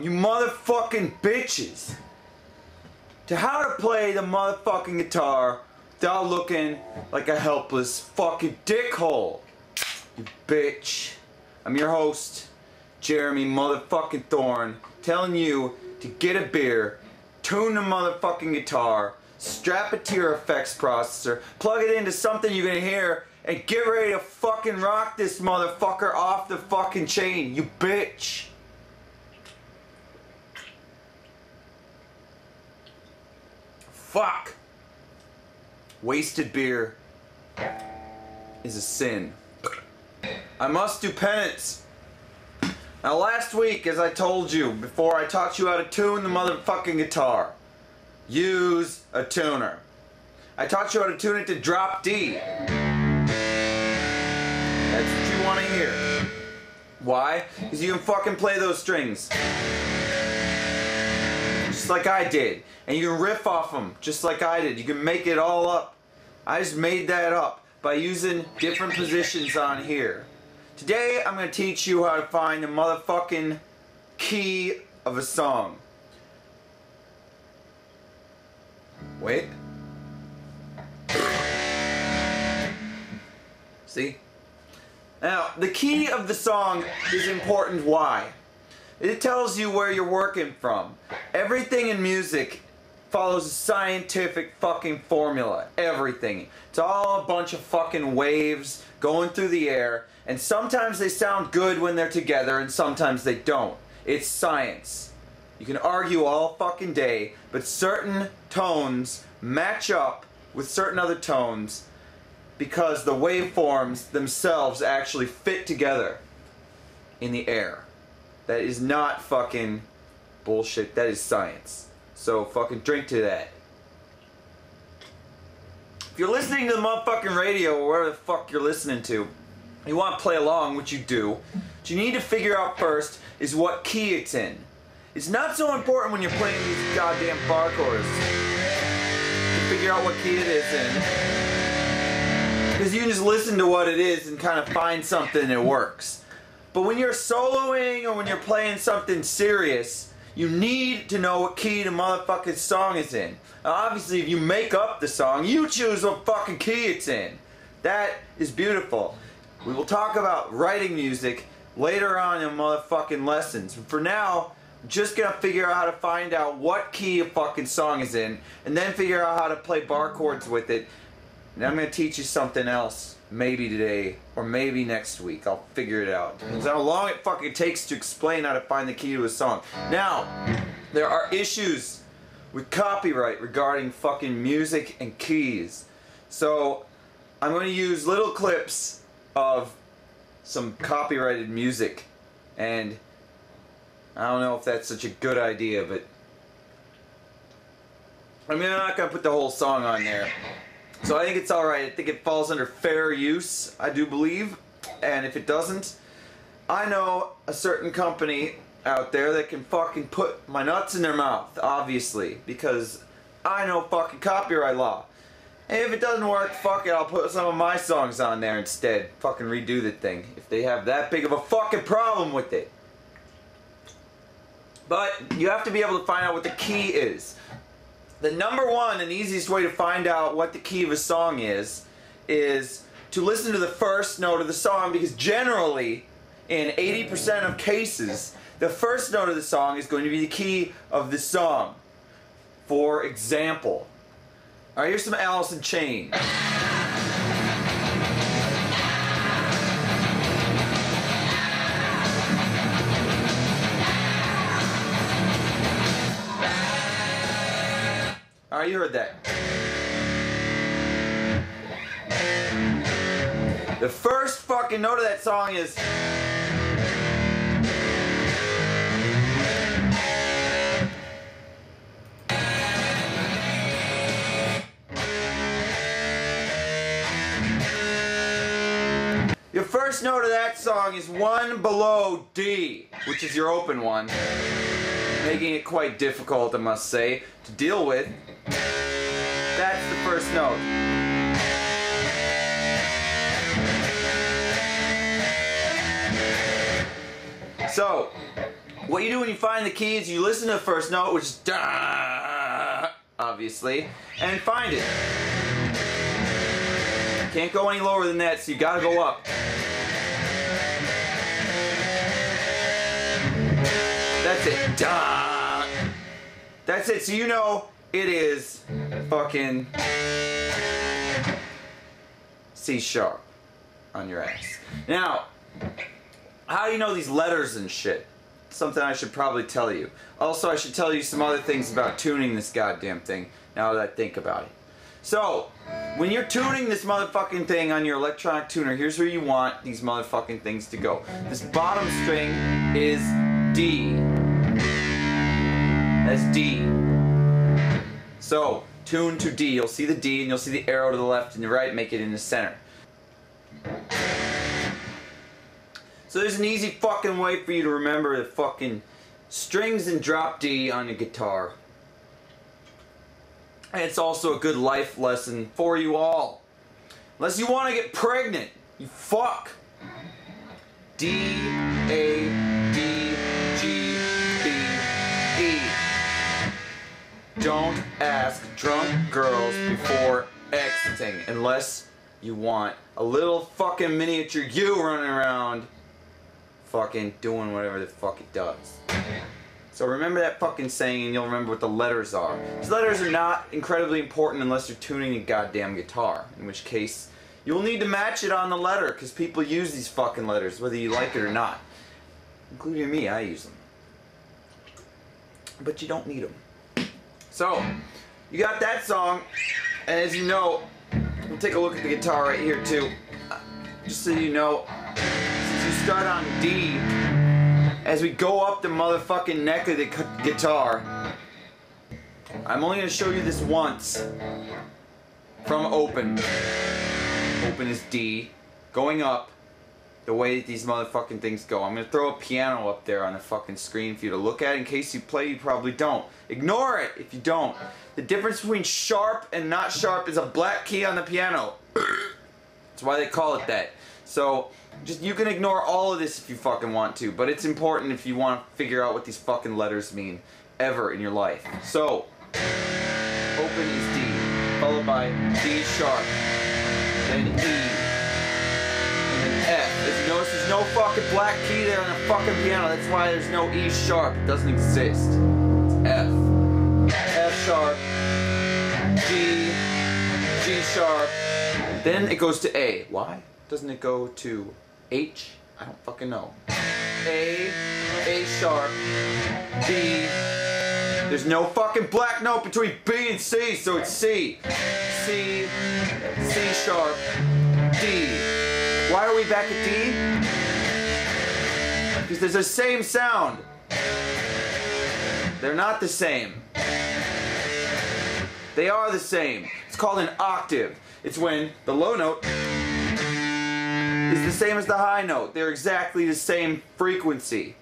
you motherfucking bitches, to how to play the motherfucking guitar without looking like a helpless fucking dickhole. You bitch. I'm your host, Jeremy motherfucking Thorne, telling you to get a beer, tune the motherfucking guitar, strap it to your effects processor, plug it into something you're gonna hear, and get ready to fucking rock this motherfucker off the fucking chain, you bitch. Fuck. Wasted beer is a sin. I must do penance. Now last week, as I told you before, I taught you how to tune the motherfucking guitar. Use a tuner. I taught you how to tune it to drop D. That's what you want to hear. Why? Because you can fucking play those strings. Just like I did. And you can riff off them just like I did. You can make it all up. I just made that up by using different positions on here. Today I'm going to teach you how to find the motherfucking key of a song. Wait. See? Now, the key of the song is important. Why? It tells you where you're working from. Everything in music follows a scientific fucking formula. Everything. It's all a bunch of fucking waves going through the air, and sometimes they sound good when they're together and sometimes they don't. It's science. You can argue all fucking day, but certain tones match up with certain other tones because the waveforms themselves actually fit together in the air. That is not fucking bullshit. That is science. So fucking drink to that. If you're listening to the motherfucking radio or whatever the fuck you're listening to, you want to play along, which you do, what you need to figure out first is what key it's in. It's not so important when you're playing these goddamn bar chords to figure out what key it is in, because you can just listen to what it is and kind of find something that works. But when you're soloing or when you're playing something serious, you need to know what key the motherfucking song is in. Now obviously if you make up the song, you choose what fucking key it's in. That is beautiful. We will talk about writing music later on in motherfucking lessons. For now, I'm just gonna figure out how to find out what key a fucking song is in, and then figure out how to play bar chords with it. And I'm gonna teach you something else, maybe today, or maybe next week. I'll figure it out. Depends how long it fucking takes to explain how to find the key to a song. Now, there are issues with copyright regarding fucking music and keys. So, I'm gonna use little clips of some copyrighted music, and I don't know if that's such a good idea, but I mean, I'm not gonna put the whole song on there, so I think it's alright. I think it falls under fair use, I do believe, and if it doesn't, I know a certain company out there that can fucking put my nuts in their mouth, obviously, because I know fucking copyright law. And if it doesn't work, fuck it, I'll put some of my songs on there instead. Fucking redo the thing, if they have that big of a fucking problem with it. But you have to be able to find out what the key is. The number one and easiest way to find out what the key of a song is to listen to the first note of the song, because generally, in 80% of cases, the first note of the song is going to be the key of the song. For example, alright, here's some Alice in Chains. Alright, you heard that. The first fucking note of that song is... Your first note of that song is one below D, which is your open one, making it quite difficult, I must say, to deal with. That's the first note. So, What you do when you find the key is you listen to the first note, which is da, obviously, and find it. Can't go any lower than that, so you gotta go up. That's it. Da. That's it. So you know it is fucking C sharp on your ass. Now, how do you know these letters and shit? Something I should probably tell you. Also, I should tell you some other things about tuning this goddamn thing, now that I think about it. So, when you're tuning this motherfucking thing on your electronic tuner, here's where you want these motherfucking things to go. This bottom string is D. That's D. So, tune to D. You'll see the D and you'll see the arrow to the left and the right, make it in the center. So there's an easy fucking way for you to remember the fucking strings and drop D on your guitar. And it's also a good life lesson for you all. Unless you want to get pregnant, you fuck. D, A, D, G, B, E. Don't ask drunk girls before exiting unless you want a little fucking miniature you running around fucking doing whatever the fuck it does. So remember that fucking saying and you'll remember what the letters are. These letters are not incredibly important unless you're tuning a goddamn guitar, in which case you'll need to match it on the letter because people use these fucking letters whether you like it or not. Including me, I use them. But you don't need them. So, you got that song, and as you know, we'll take a look at the guitar right here too. Just so you know, since you start on D, as we go up the motherfucking neck of the guitar, I'm only going to show you this once from open. Open is D, going up the way that these motherfucking things go. I'm going to throw a piano up there on the fucking screen for you to look at. In case you play, you probably don't. Ignore it if you don't. The difference between sharp and not sharp is a black key on the piano. That's why they call it that. So, just you can ignore all of this if you fucking want to, but it's important if you want to figure out what these fucking letters mean ever in your life. So, open is D, followed by D sharp, then E, and then F. As you notice, there's no fucking black key there on the fucking piano. That's why there's no E sharp. It doesn't exist. It's F. F sharp, G, G sharp, then it goes to A. Why doesn't it go to H? I don't fucking know. A sharp, B. There's no fucking black note between B and C, so it's C. C, C sharp, D. Why are we back at D? Because there's the same sound. They're not the same. They are the same. It's called an octave. It's when the low note is the same as the high note. They're exactly the same frequency.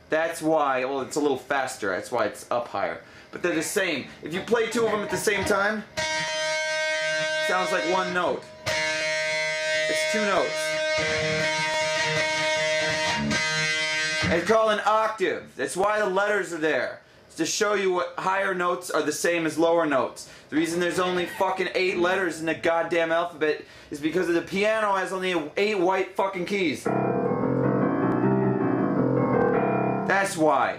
That's why, well, it's a little faster. That's why it's up higher. But they're the same. If you play two of them at the same time, it sounds like one note. It's two notes. And it's called an octave. That's why the letters are there. It's to show you what higher notes are the same as lower notes. The reason there's only fucking 8 letters in the goddamn alphabet is because the piano has only 8 white fucking keys. That's why.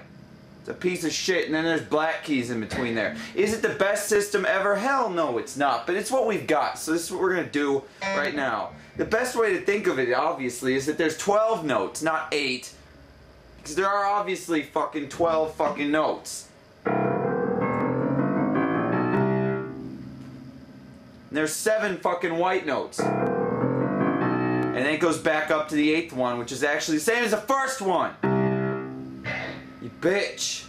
It's a piece of shit, and then there's black keys in between there. Is it the best system ever? Hell no, it's not. But it's what we've got, so this is what we're gonna do right now. The best way to think of it, obviously, is that there's 12 notes, not 8. Because there are obviously fucking 12 fucking notes. And there's 7 fucking white notes. And then it goes back up to the 8th one, which is actually the same as the first one. You bitch.